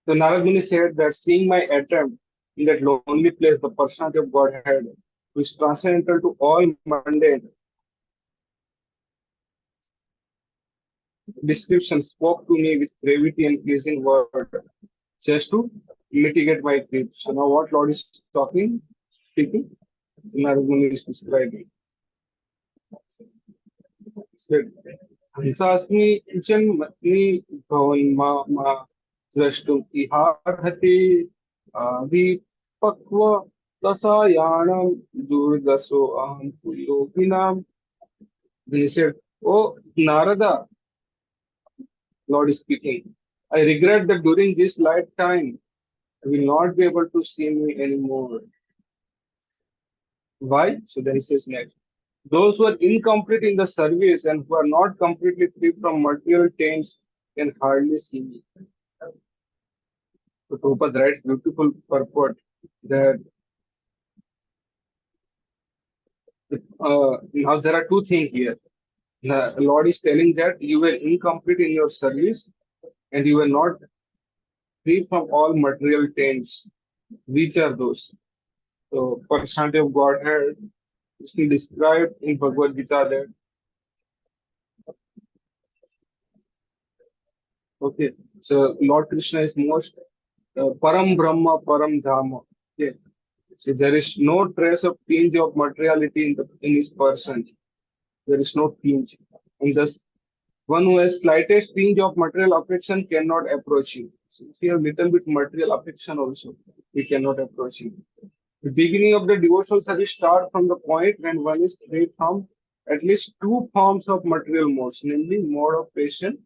So Naradmuni said that seeing my attempt in that lonely place, the personality of Godhead, which is transcendental to all mundane description, spoke to me with gravity and pleasing word, just to mitigate my grief. So now what Lord is talking, speaking, Naradmuni is describing. Said, हंसास्मि जन्मनि भवन्मा द्रष्टुम् इहार्हति आदिपक्व दशायाणां दुर्दशो अहं तु योगिनाम्. He said, "Oh Narada, Lord is speaking. I regret that during this lifetime, I will not be able to see me anymore. Why?" So then he says next. Those who are incomplete in the service and who are not completely free from material taints can hardly see me. So Prabhupada writes beautiful purport that now there are two things here. The Lord is telling that you were incomplete in your service and you were not free from all material taints. Which are those? So personality of Godhead is described in Bhagavad Gita that okay. So Lord Krishna is most Param Brahma, Param Dhamma. Okay. So there is no trace of tinge of materiality in his person. There is no tinge. And thus one who has slightest tinge of material affection cannot approach him. So if you have little bit material affection also, we cannot approach him. The beginning of the devotional service starts from the point when one is free from at least two forms of material modes, namely mode of passion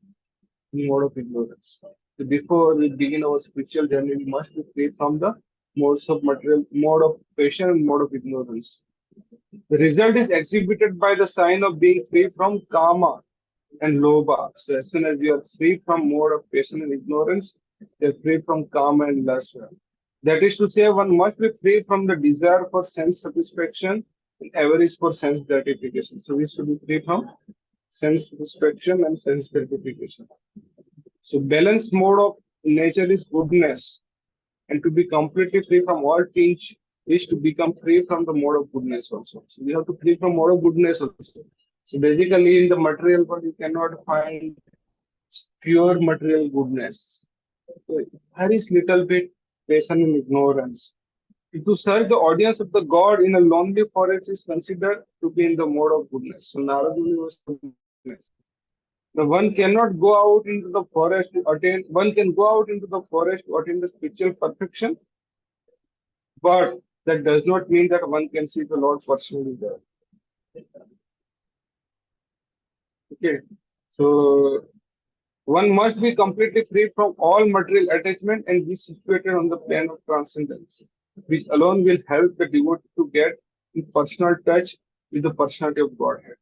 and mode of ignorance. So before we begin our spiritual journey, we must be free from the modes of material, mode of passion and mode of ignorance. The result is exhibited by the sign of being free from karma and lobha. So as soon as you are free from mode of passion and ignorance, you are free from karma and lust. That is to say, one must be free from the desire for sense satisfaction and avarice for sense gratification. So we should be free from sense satisfaction and sense gratification. So balanced mode of nature is goodness, and to be completely free from all tinge is to become free from the mode of goodness also. So we have to free from mode of goodness also. So basically, in the material world, you cannot find pure material goodness. So there is little bit passion and ignorance. To serve the audience of the God in a lonely forest is considered to be in the mode of goodness. So Naradmuni was goodness. The one cannot go out into the forest to attain. One can go out into the forest to attain the spiritual perfection, but that does not mean that one can see the Lord personally there. Okay, so one must be completely free from all material attachment and be situated on the plane of transcendence, which alone will help the devotee to get in personal touch with the personality of Godhead.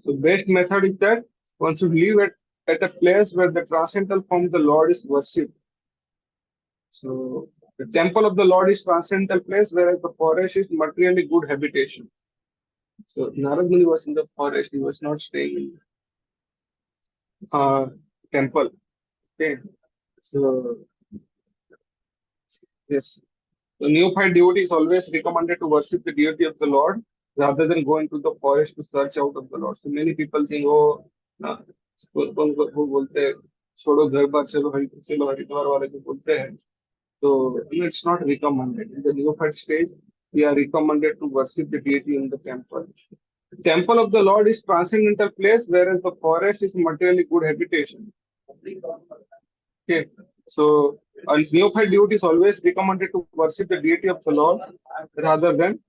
So best method is that one should live at a place where the transcendental form of the Lord is worshipped. So the temple of the Lord is transcendental place, whereas the forest is materially good habitation. So Narad Muni was in the forest; he was not staying in temple. Okay, so yes, the neophyte devotee is always recommended to worship the deity of the Lord rather than going to the forest to search out of the Lord. So many people think, oh, वो बोलते हैं छोड़ो घर बार चलो हरिद्वार वाले जो बोलते हैं so it's not recommended. In the neophyte stage, we are recommended to worship the deity in the temple. The temple of the Lord is transcendental place, whereas the forest is materially good habitation. Okay, so a neophyte devotee is always recommended to worship the deity of the Lord rather than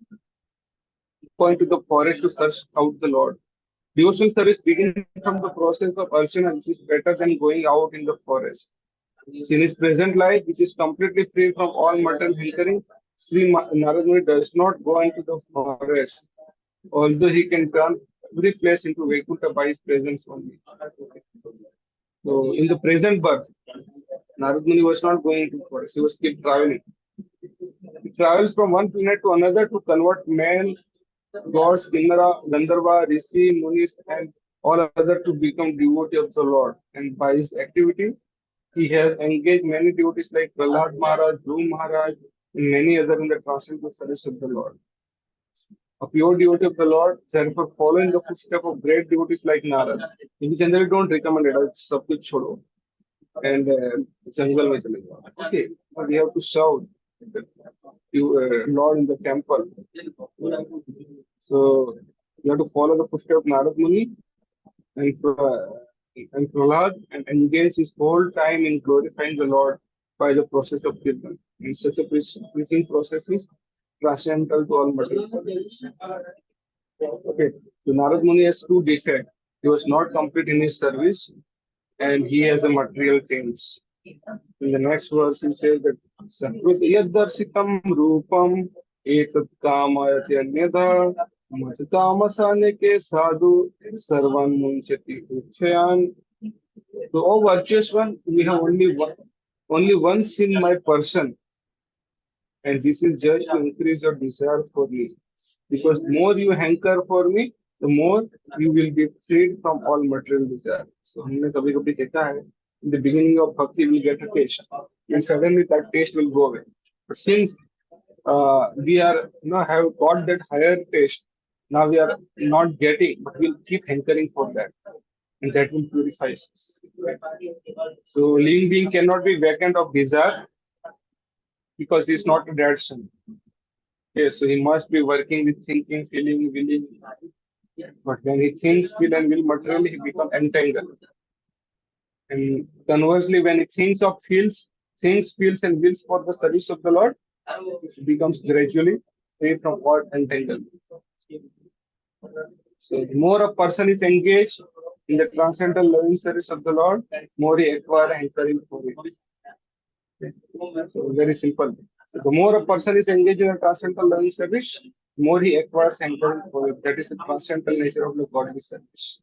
going to the forest to search out the Lord. Devotional service begins from the process of archana, which is better than going out in the forest. In his present life, which is completely free from all material hankering, Sri Naradmuni does not go into the forest, although he can turn every place into Vaikuntha by his presence only. So, in the present birth, Naradmuni was not going into forest; he was still traveling. He travels from one planet to another to convert men, gods, Kinnara, Gandharva, Rishi, Munis, and all other to become devotee of the Lord. And by his activity, He has engaged many devotees like Prahlad Maharaj, Dhruv Maharaj, and many other in the transcendental service of the Lord. A pure devotee of the Lord, therefore following the footsteps of great devotees like Narada. We generally don't recommend it. सब कुछ छोड़ो and jungle में चले जाओ. Okay, but we have to serve the Lord in the temple. So you have to follow the footsteps of Naradmuni and Prahlad and engage his whole time in glorifying the Lord by the process of kirtan. And such a preaching process is transcendental to all material bodies. Okay, so Narad Muni has two defects. He was not complete in his service and he has a material things. In the next verse, he says that Sakrut yadarsitam rupam etat kamayati anyatha matatamasane ke sadhu sarvan munchati uchayan. So, O virtuous one, we have only one sin in my person, and this is just to increase your desire for me. Because more you hanker for me, the more you will be freed from all material desire. So हमने कभी कभी देखा है, in the beginning of bhakti we get a taste, and suddenly that taste will go away. But since we are have got that higher taste, now we are not getting, but we'll keep hankering for that, and that will purify us. So living being cannot be vacant of desire because he is not a dead son. Yes, so he must be working with thinking, feeling, willing. But when he thinks, feel, and will materially, he becomes entangled. And conversely, when he thinks, feels, and wills for the service of the Lord, he becomes gradually free from all entanglement. So the more a person is engaged in the transcendental loving service of the Lord, more he acquires hankering for it. So very simple. So the more a person is engaged in a transcendental loving service, more he acquires hankering for it. That is the transcendental nature of the godly service.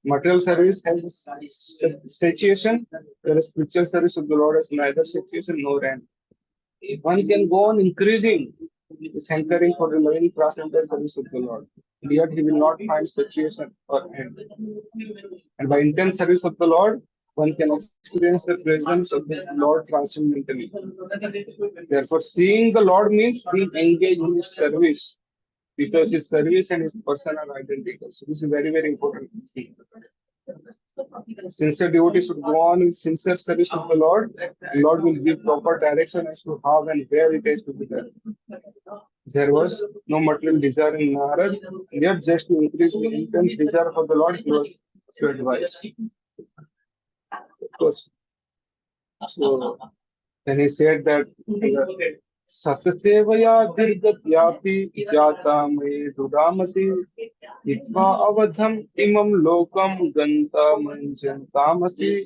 Material service has satiation, whereas spiritual service of the Lord has neither satiation nor end. One can go on increasing his hankering for the loving transcendental service of the Lord, and yet he will not find satiation or end. And by intense service of the Lord, one can experience the presence of the Lord transcendentally. Therefore, seeing the Lord means being engaged in his service because his service and his person are identical. So, this is very, very important thing. Sincere devotee should go on in sincere service of the Lord. The Lord will give proper direction as to how and where it is to be done. There was no material desire in Narad, yet just to increase the intense desire for the Lord, he was to advise. Of course. So then he said that Satyasevaya dirgatyapi jata me dudamati itva avadham imam lokam ganta manjantamasi.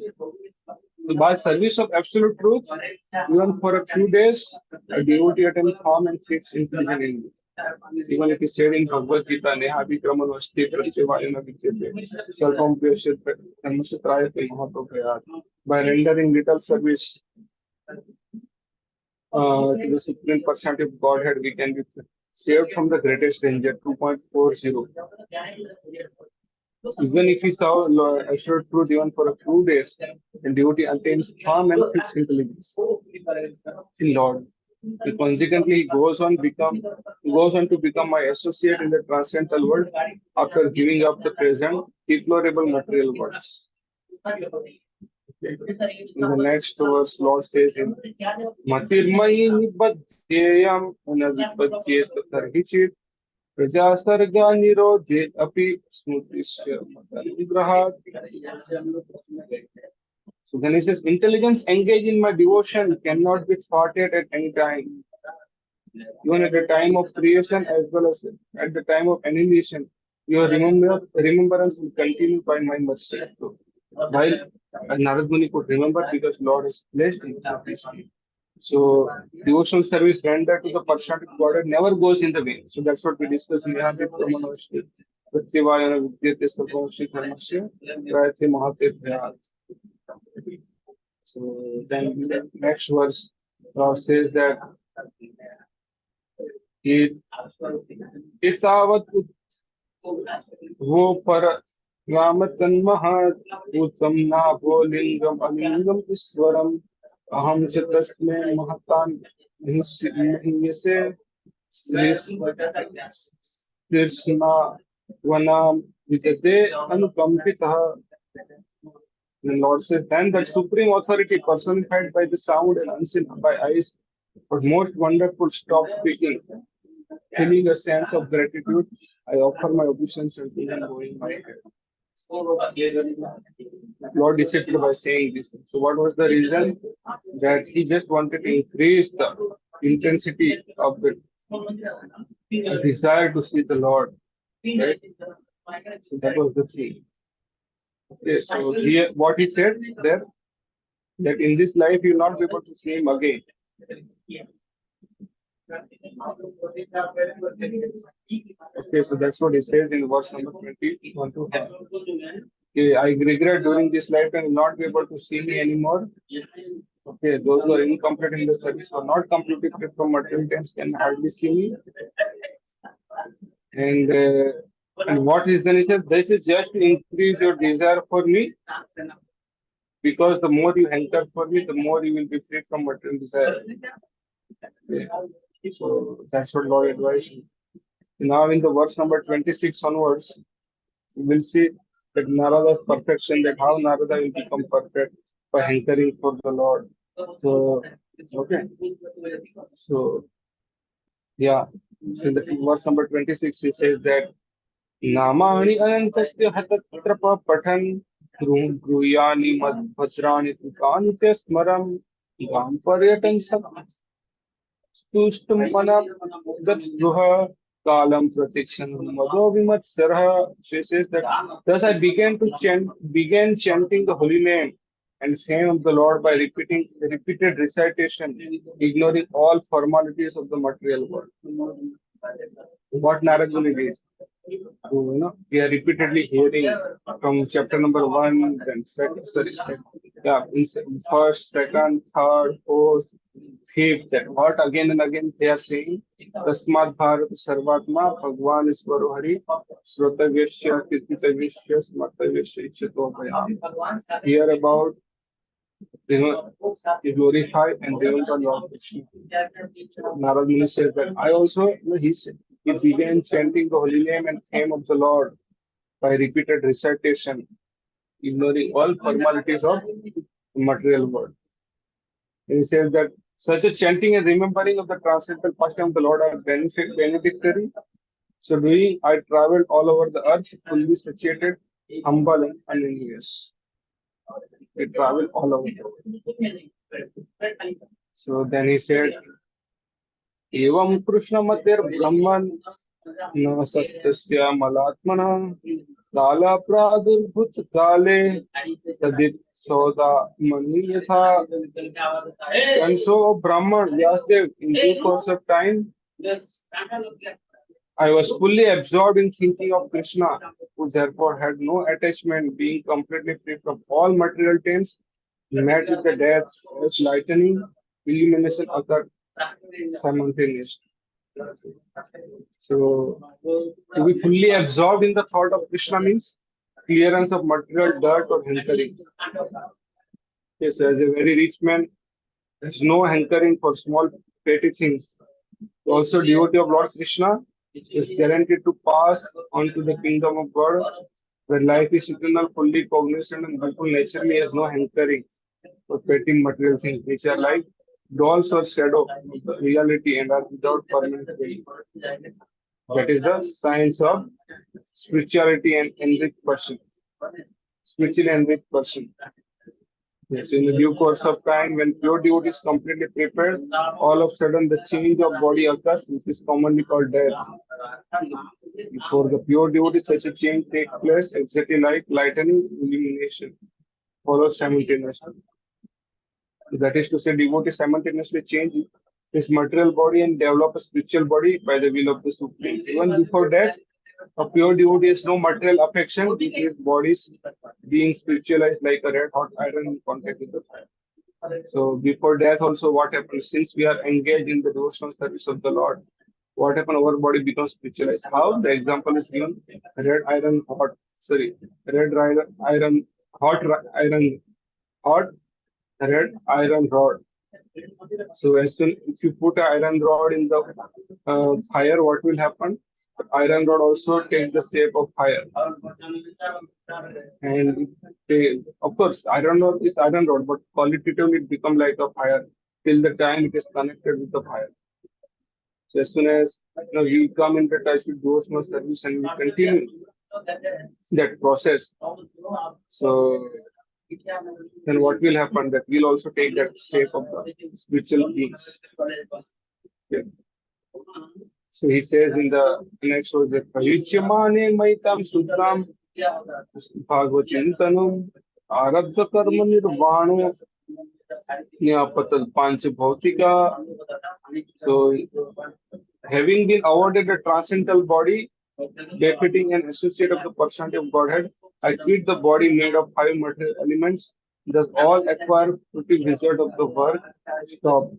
So by service of absolute truth, even for a few days, a devotee attains calm and fixed intelligence. Even if he said in Bhagavad Gita, Neha Vikramanvasti Pratyavayana Vidyate, Sarvam Vyasya Dharmasutrayate Mahatopayat. By rendering little service to the Supreme Personality of Godhead, we can be saved from the greatest danger, 2.40. Even if he saw assured truth even for a few days, the devotee attains calm and fixed intelligence in Lord. And consequently, he goes on to become my associate in the transcendental world after giving up the present deplorable material worlds. In the next verse, Lord says in Matirmayi nibadhyayam anavipadhyet tarhichit prajasarga nirodhe api smutrisya matanigrahat. So then he says, intelligence engaged in my devotion cannot be thwarted at any time. Even at the time of creation as well as at the time of annihilation, your remembrance will continue by my mercy. So, while Naradmuni could remember because Lord is placed in his feet. So devotional service rendered to the personality of God never goes in the vain. So that's what we discussed in Yahavi Pramanoshri. Pratyavayana Vidyate Sarvamshri Dharmasya Prayate Mahate Bhyat. So then the next verse says that it Itavat वो पर रामतन्महात् भूतं नाभो लिंगम अलिंगम ईश्वरम अहम च तस्मै महतां महीयसे Krishna वनाम विदते अनुकंपितः. The Lord says, then that supreme authority personified by the sound and unseen by eyes was most wonderful stopped speaking. Feeling a sense of gratitude, I offer my obeisance and him bowing my head. Lord deceived by saying this. So what was the reason? That he just wanted to increase the intensity of the desire to see the Lord. Right? So that was the thing. Okay, so here what he said there, that in this life you will not be able to see him again. Okay, so that's what he says in verse number 21 to 5. Okay, I regret during this life and will not be able to see me anymore. Okay, those who are incomplete in the service or not completely free from material things can hardly see me. And what is then he says, this is just to increase your desire for me, because the more you hanker for me, the more you will be free from material desire. Okay. So that's what Lord advised. Now in the verse number 26 onwards, we will see that Narada's perfection, that how Narada will become perfect by hankering for the Lord. So, okay. So, yeah. So in the verse number 26, he says that Namani anantasya hatatrapa pathan gruyani madbhadrani tukani te smaram gam paryatan Tustumana Duha Kalam Pratikshan Madho Vimatsarha. She says that thus I began chanting the holy name and fame of the Lord by repeated recitation, ignoring all formalities of the material world. What Naradmuni did. So, we are repeatedly hearing from chapter number 1, then second, sorry, yeah, in first, second, third, fourth, fifth, that what again and again they are saying, Tasmat Bharat Sarvatma, Bhagwan Iswaro Hari, Srotavyashya, Kirtitavyashya, Smartavyashya, Ichitopayam. Hear about, glorify and remember Lord Krishna. Narad Muni says that I also, he began chanting the holy name and fame of the Lord by repeated recitation, ignoring all formalities of the material world. And he says that such a chanting and remembering of the transcendental pastime of the Lord are benedictory. So doing, I traveled all over the earth, fully satiated, humble and unenvious. I traveled all over. So then he said, Evam Krishna Matir Brahman न सत्यस्य मलात्मना काला प्रादुर्भूत काले तदित सौदा मणि यथा. And so Brahman, Vyasdev, in due course of time, I was fully absorbed in thinking of Krishna, who therefore had no attachment, being completely free from all material taints, met with the death as lightning, illumination occurred simultaneously. So, to be fully absorbed in the thought of Krishna means clearance of material dirt or hankering. Okay, so as a very rich man, there's no hankering for small petty things. Also, devotee of Lord Krishna is guaranteed to pass on to the kingdom of God, where life is eternal, fully cognizant, and people naturally has no hankering for petty material things, which are like dolls or shadow of the reality and are without permanent value. That is the science of spirituality and enriched person. Spiritually enriched person. Yes, in the due course of time, when pure devotee is completely prepared, all of a sudden the change of body occurs, which is commonly called death. For the pure devotee, such a change takes place exactly like lightning illumination follows simultaneously. That is to say, devotee simultaneously change his material body and develop a spiritual body by the will of the Supreme. Even before death, a pure devotee has no material affection with his bodies being spiritualized like a red hot iron in contact with the fire. So before death also what happens? Since we are engaged in the devotional service of the Lord, what happens? Our body becomes spiritualized. How? The example is given, red iron hot sorry, red iron, iron, hot red iron rod. So as soon if you put an iron rod in the fire, what will happen? The iron rod also take the shape of fire, and of course iron rod is iron rod, but qualitatively it become like a fire till the time it is connected with the fire. So as soon as we come into touch with those more service and we continue that process, so then what will happen? That we'll also take that shape of the spiritual beings. Okay. So he says in the next verse that Payuchyamane Maitam Sudram Bhagavatintanam Arabdha Karma Nirvano Nyapatal Pancha Bhautika. So having been awarded a transcendental body, befitting an associate of the personality of Godhead, I quit the body made of five material elements. Thus all acquire fruitive result of the work stopped.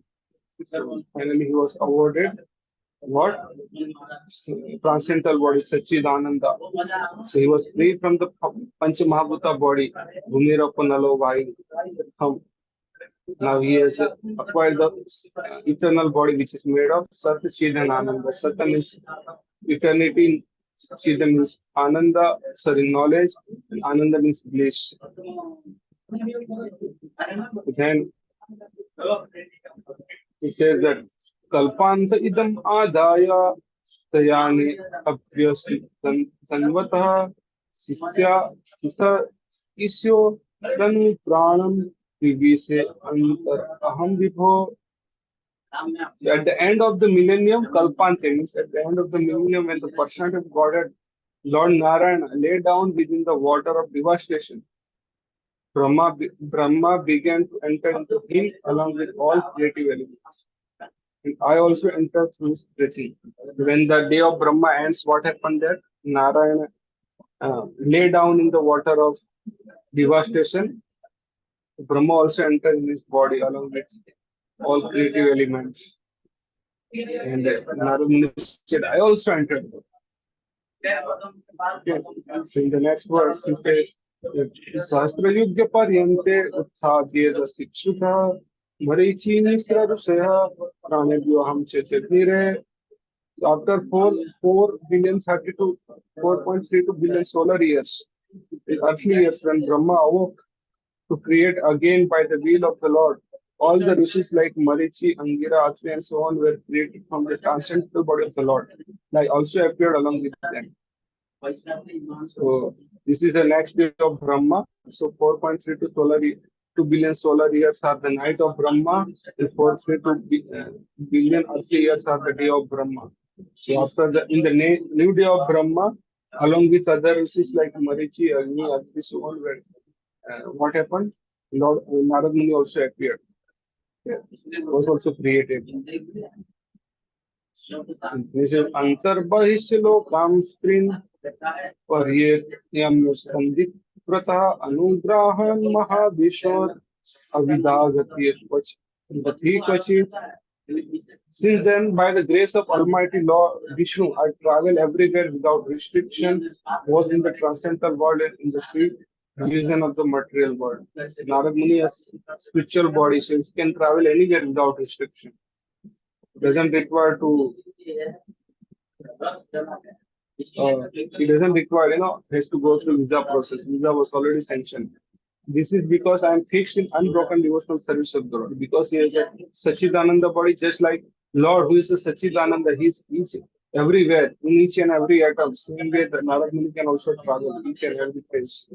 So finally he was awarded what? Transcendental body, Sachidananda. So he was free from the Pancha Mahabhuta body, Bhumira Panalo Vayu. Now he has acquired the eternal body which is made of Sat Chidan Ananda. Sat means eternity, Chidan means Ananda, sorry, knowledge, and Ananda means bliss. Then he says that Kalpanta idam adaya tayani abhyasi tanvataha sisya isyo tanu pranam vivise antar aham vibho. At the end of the millennium, Kalpante means at the end of the millennium, when the personality of Godhead, Lord Narayana, lay down within the water of devastation, Brahma began to enter into him along with all creative elements. And I also entered through his breathing. When the day of Brahma ends, what happened there? Narayana lay down in the water of devastation. Brahma also entered in his body along with all creative elements. And Naradmuni said, I also entered. Okay. So in the next verse, he says, Sastra Yugya Paryante Utsadhyeda Sikshutha Marichi Nisra Rushaya Pranebhyo Ham Chechetnire. After 4.32 billion solar years, in earthly years, when Brahma awoke to create again by the will of the Lord, all the rishis like Marichi, Angira, Atri, and so on were created from the transcendental body of the Lord. Like also appeared along with them. So this is the next day of Brahma. So 4.32 2 billion solar years are the night of Brahma, and 4.32 billion earthly years are the day of Brahma. So after in the new day of Brahma, along with other rishis like Marichi, Agni, Atri, so on, were, what happened? Lord Naradmuni also appeared. Yeah, was also created. This is Antarbahishilokam Sprin Paryam Skandit Prata Anugrahan Mahavishwar Avidagati Kvachit. Since then, by the grace of Almighty Lord Vishnu, I travel everywhere without restriction, both in the transcendental world and in the free division of the material world. Narad Muni has spiritual body, so he can travel anywhere without restriction. Doesn't require to. He doesn't require, has to go through visa process. Visa was already sanctioned. This is because I am fixed in unbroken devotional service of the Lord. Because he has a Sachidananda body, just like Lord, who is the Sachidananda, he is everywhere, in each and every atom. Same way the Narad Muni can also travel each and every place.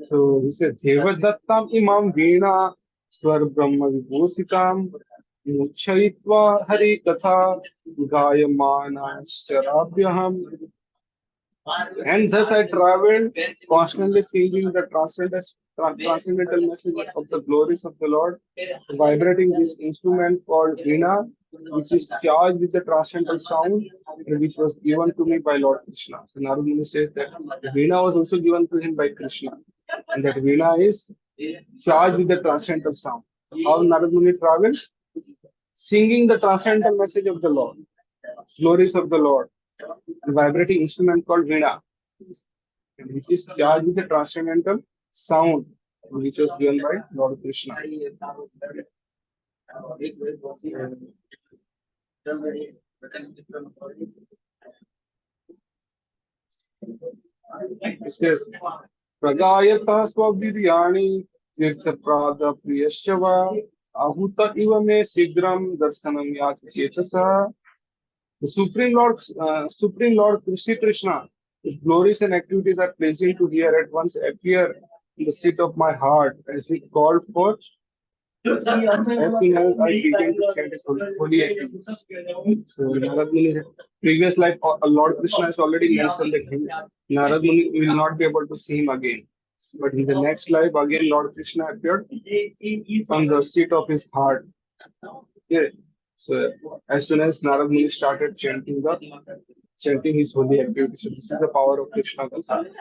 So he said, Devadattam imam veena swar brahma vibhusitam muchayitva hari katha gayamana charabhyaham. And thus I traveled, constantly singing the transcendental message of the glories of the Lord, vibrating this instrument called Veena, which is charged with the transcendental sound, and which was given to me by Lord Krishna. So Naradmuni says that Veena was also given to him by Krishna, and that Veena is charged with the transcendental sound. How Naradmuni travels? Singing the transcendental message of the Lord, glories of the Lord. a vibrating instrument called Veena, which is charged with a transcendental sound, which was given by Lord Krishna. It says, Pragayata Swaviryani Tirtha Priyashava Ahuta Ivame Sigram Darsanam Yat Chetasa. The Supreme Lord Sri Krishna, whose glories and activities are pleasing to hear, at once appear in the seat of my heart as he called for. As soon as I began to chant his holy attributes. So Naradmuni, previous life, Lord Krishna has already mentioned that Naradmuni will not be able to see him again. But in the next life, again, Lord Krishna appeared from the seat of his heart. Yeah. So as soon as Narad Muni started chanting his holy activities, so this is the power of Krishna consciousness.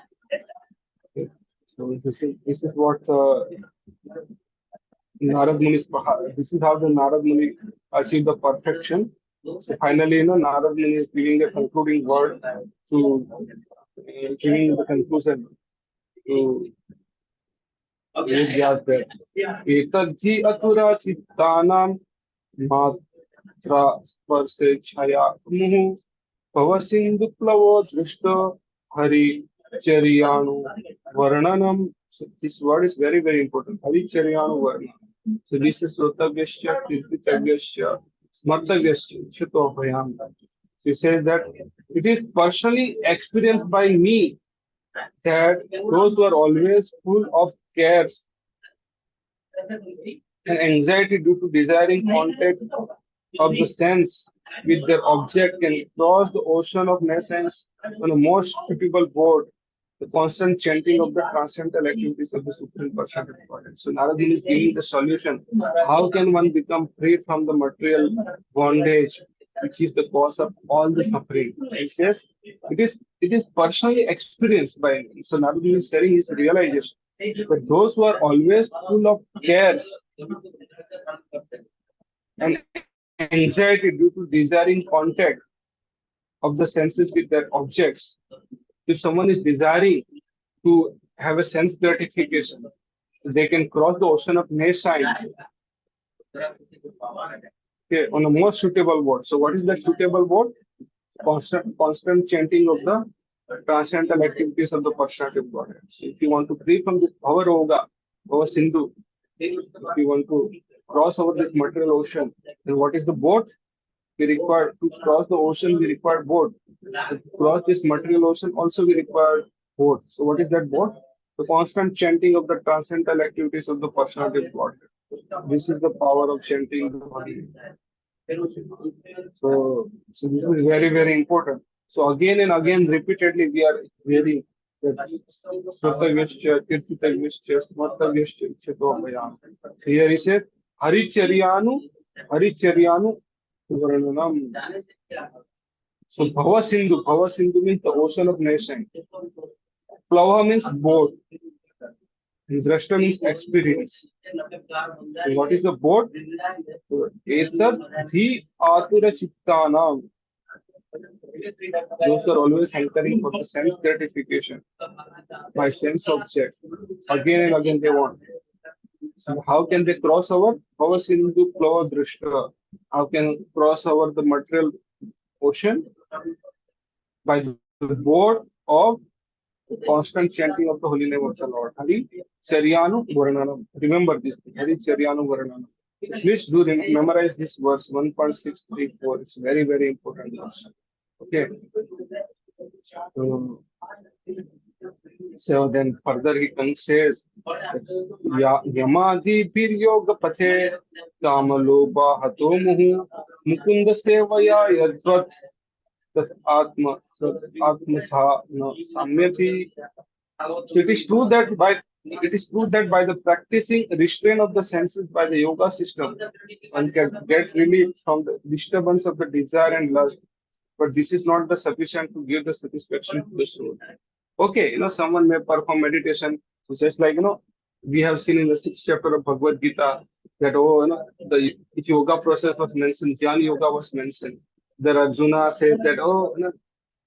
Okay. So this is what Narad Muni this is how the Narad Muni achieved the perfection. So finally, Narad Muni is giving the concluding word to giving the conclusion to Vyas there. Etadhi atura chittanam matra स्पर्शे छाया मुहु भवसिंधु प्लवो दृष्ट hari charyanu varnanam. So this word is very, very important. Hari charyanu varnanam. So this is Rotavyasya, Kirtitavyasya, Smartavyasya, Chito Bhayam. He says that it is personally experienced by me that those who are always full of cares and anxiety due to desiring contact of the sense with their object can cross the ocean of nescience on a most suitable board, the constant chanting of the transcendental activities of the Supreme Personality of Godhead. So Narada is giving the solution. How can one become free from the material bondage, which is the cause of all the suffering? He says it is personally experienced by me. So Narada is sharing his realization. But those who are always full of cares and anxiety due to desiring contact of the senses with their objects. If someone is desiring to have a sense gratification, they can cross the ocean of nescience, okay, on a more suitable board. So what is the suitable board? Constant chanting of the transcendental activities of the personality of Godhead. So if you want to free from this Bhava Roga, Bhava Sindhu, if you want to cross over this material ocean, then what is the boat? We require to cross the ocean, we require boat. To cross this material ocean, also we require boat. So what is that boat? The constant chanting of the transcendental activities of the personality of Godhead. This is the power of chanting the Holy Name. So this is very, very important. So again and again, repeatedly, we are hearing that Srutavyasya, Kirtitavyasya, Smartavyasya, Chetobayam. Here he said, Haricharyanu Varnanam. So Bhava Sindhu means the ocean of nation. Plava means boat. And Drashta means experience. So what is the boat? Etad dhi atura chittanam. Those are always hankering for the sense gratification by sense object. Again and again they want. So how can they cross over? Bhava Sindhu Plava Drishta. How can cross over the material ocean? By the board of constant chanting of the holy name of the Lord. Hari Charyanu Varnanam. Remember this. Hari Charyanu Varnanam. Please do memorize this verse 1.634. It's very, very important verse. Okay. So then further he says, Yamadhi bir yoga pathe kamaloba hato muhu mukunda sevaya yadvat tat atma tha na samyati. So it is true that by the practicing restraint of the senses by the yoga system, one can get relief from the disturbance of the desire and lust. But this is not the sufficient to give the satisfaction to the soul. Okay, someone may perform meditation. So just like, we have seen in the 6th chapter of Bhagavad Gita that, the yoga process was mentioned, Jnana Yoga was mentioned. The Arjuna says that,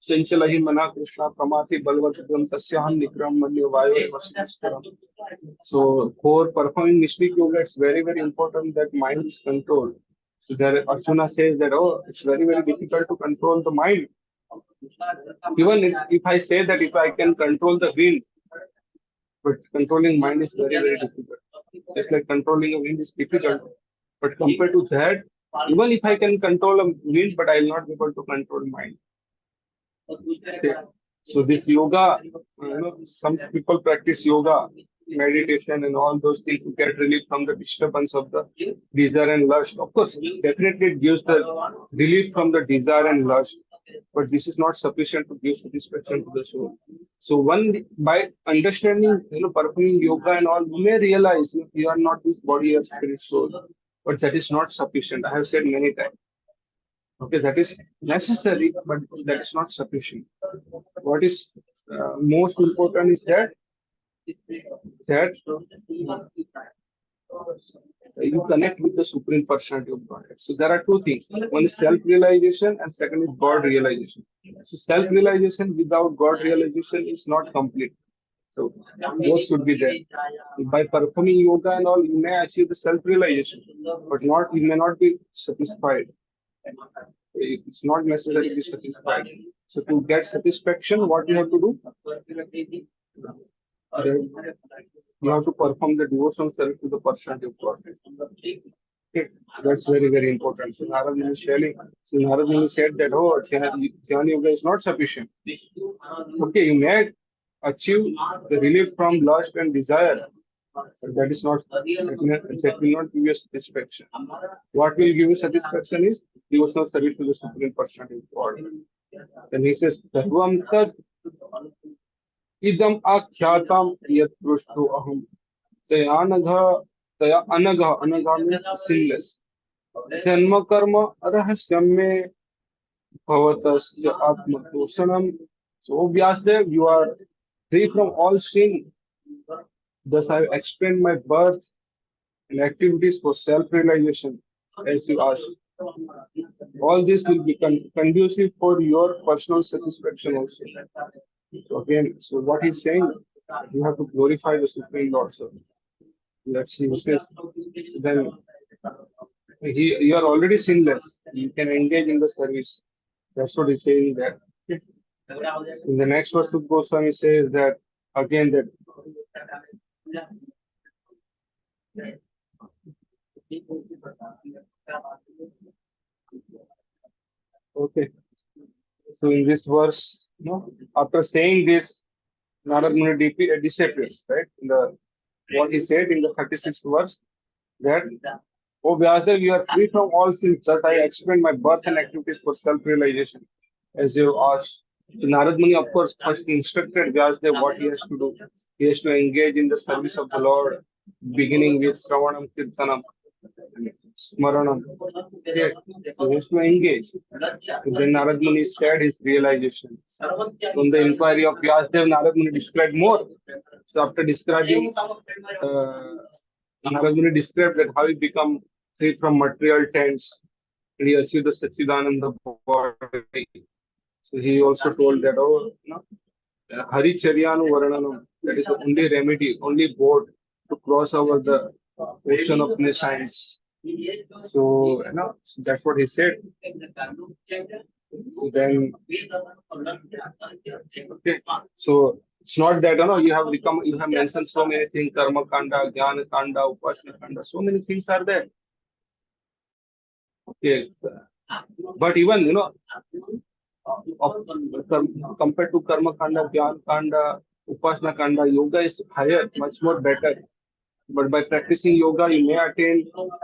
Chanchalahi mana Krishna Pramathi Balvatam Tasyaham Nikram Manyo Vayo Vasistaram. So for performing mystic yoga, it's very, very important that mind is controlled. So there Arjuna says that, oh, it's very, very difficult to control the mind. Even if I say that if I can control the wind, but controlling mind is very, very difficult. Just like controlling a wind is difficult. But compared to that, even if I can control a wind, but I will not be able to control mind. Okay. So this yoga, some people practice yoga, meditation, and all those things to get relief from the disturbance of the desire and lust. Of course, definitely it gives the relief from the desire and lust, but this is not sufficient to give satisfaction to the soul. So one by understanding, performing yoga and all, you may realize you are not this body or spirit soul, but that is not sufficient. I have said many times. Okay, that is necessary, but that is not sufficient. What is most important is that you connect with the Supreme Personality of Godhead. So there are two things. One is self-realization and second is God realization. So self-realization without God realization is not complete. So both should be there. By performing yoga and all, you may achieve the self-realization, but not you may not be satisfied. It's not necessary to be satisfied. So to get satisfaction, what you have to do? You have to perform the devotional service to the personality of God. Okay. That's very, very important. So Naradmuni is telling, so Naradmuni said that, oh, Jnana Yoga is not sufficient. Okay, you may achieve the relief from lust and desire, but that is not, that will not give you satisfaction. What will give you satisfaction is devotional service to the Supreme Personality of God. Then he says, Sarvam tat idam akhyatam yat prushto aham. Anagha means sinless. Janma karma rahasyam me bhavatasya atma doshanam. So, Vyasdev, you are free from all sin. Thus, I have explained my birth and activities for self-realization, as you asked. All this will be conducive for your personal satisfaction also. So again, so what he's saying, you have to glorify the Supreme Lord. So let's see, he says, then you are already sinless. You can engage in the service. That's what he's saying there. In the next verse, Goswami says that again that okay. So in this verse, after saying this, Naradmuni disappears, right? In the what he said in the 36th verse, that oh Vyasadeva, you are free from all sins. Thus I explained my birth and activities for self-realization, as you asked. So Naradmuni, of course, first instructed Vyasadeva what he has to do. He has to engage in the service of the Lord, beginning with Sravanam, Kirtanam, Smaranam. Okay. So he has to engage. And then Naradmuni said his realization. From the inquiry of Vyasadeva, Naradmuni described more. So after describing, Naradmuni described that how he become free from material tents and he achieved the Sachidananda body. So he also told that, oh, Hari Charyanu Varananam, that is the only remedy, only boat to cross over the ocean of nescience. So, that's what he said. So then, okay. So it's not that you have mentioned so many things, karma kanda, jnana kanda, upasana kanda, so many things are there. Okay. But even compared to karma kanda, jnana kanda, upasana kanda, yoga is higher, much more better. But by practicing yoga, you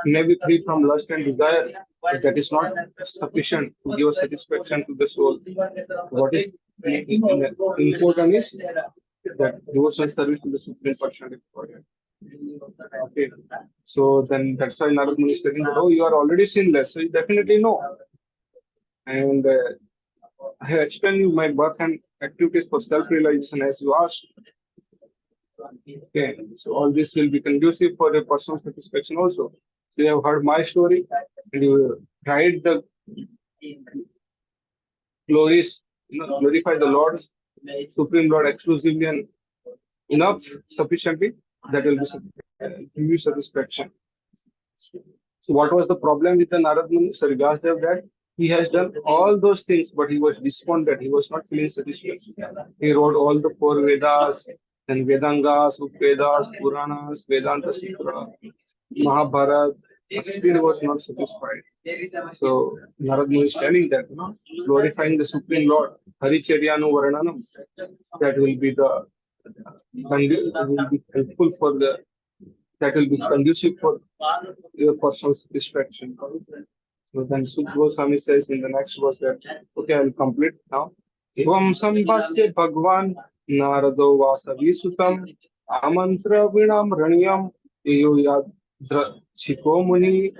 may be free from lust and desire, but that is not sufficient to give satisfaction to the soul. What is important is that devotional service to the Supreme Personality of Godhead. Okay, so then that's why Naradmuni is telling that, oh, you are already sinless, so you definitely know. And I have explained my birth and activities for self-realization as you asked. Okay, so all this will be conducive for the personal satisfaction also. So you have heard my story and you tried the glories glorify the Lord, Supreme Lord exclusively and enough, sufficiently, that will give you satisfaction. So what was the problem with the Naradmuni? Sorry, Vyasdev, that he has done all those things, but he was despondent. He was not feeling satisfied. He wrote all the four Vedas, then Vedangas, Vedas, Puranas, Vedanta Sutra, Mahabharata. Still he was not satisfied. So Naradmuni is telling that, glorifying the Supreme Lord, Haricharyanu Varananam, that will be will be helpful for that will be conducive for your personal satisfaction. So then Sukh Goswami says in the next verse that, okay, I will complete now. Evam sambhasya Bhagwan Narado Vasavi Sutam Amantra Vinam Raniyam Eyo Yadra Chiko Muni.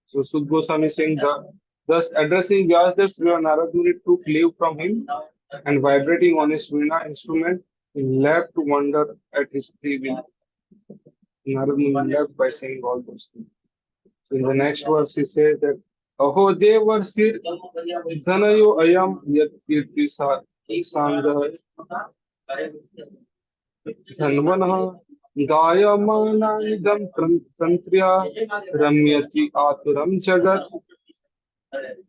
So Sukh Goswami saying that, thus addressing Vyasdev, Sri Narad Muni took leave from him and vibrating on his Veena instrument, he left to wonder at his free will. Narad Muni left by saying all those things. So in the next verse, he says that Aho Devarsir Dhanayo Ayam Yat Kirti Sangha Dhanvanah Gayamana Idam Tantriya Ramyati Aturam Jagat.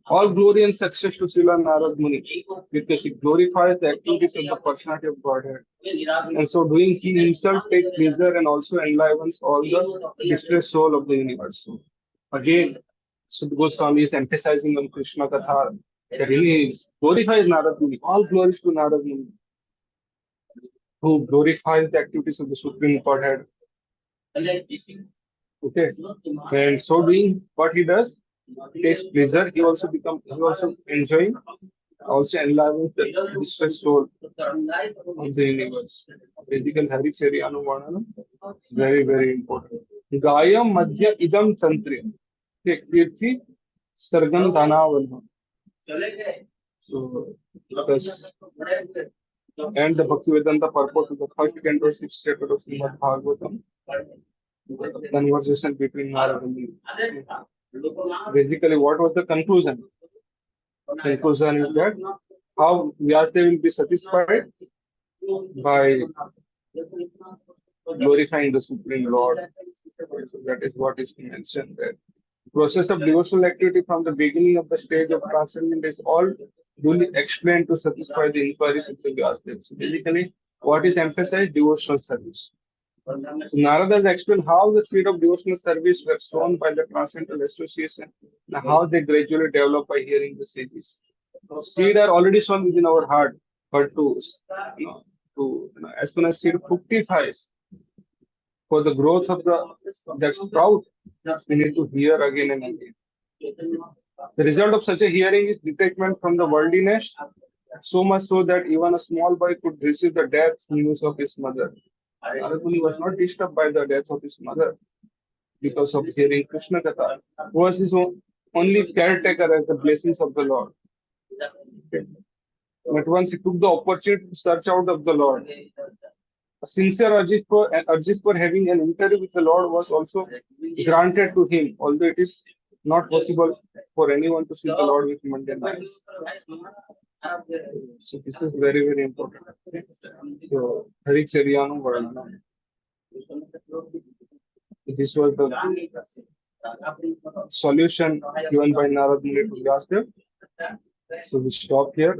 All glory and success to Srila Narad Muni, because he glorifies the activities of the personality of Godhead. And so doing, he himself takes pleasure and also enlivens all the distressed soul of the universe. So again, Sudha Goswami is emphasizing on Krishna Katha that he glorifies Narad Muni. All glories to Narad Muni, who glorifies the activities of the Supreme Godhead. Okay, and so doing, what he does, he takes pleasure. He also enjoying, also enlivens the distressed soul of the universe. Basically, Hari Chari Anuvarnana, very, very important. Gayam Madhya Idam Tantriya. Kirti Sargam Dhanavalha. So, thus, and the Bhaktivedanta purport of the first canto, 6th chapter of Srimad Bhagavatam, conversation between Narada and Muni. Basically, what was the conclusion? Conclusion is that how Vyasdev will be satisfied by glorifying the Supreme Lord. So that is what is mentioned there. Process of devotional activity from the beginning of the stage of transcendence is all duly explained to satisfy the inquiries of the Vyasdev. So basically, what is emphasized? Devotional service. So Narada has explained how the seed of devotional service were sown by the transcendental association and how they gradually develop by hearing the sages. Seed are already sown within our heart, but as soon as seed fructifies, for the growth of that sprout, we need to hear again and again. The result of such a hearing is detachment from the worldliness, so much so that even a small boy could receive the death news of his mother. Naradmuni was not disturbed by the death of his mother because of hearing Krishna Katha, who was his only caretaker as the blessings of the Lord. Okay. But once he took the opportunity to search out of the Lord, a sincere urges for having an interview with the Lord was also granted to him, although it is not possible for anyone to see the Lord with mundane eyes. So this is very, very important. So Hari Charyanu Varana. This was the solution given by Narad Muni to Vyasdev. So we stop here.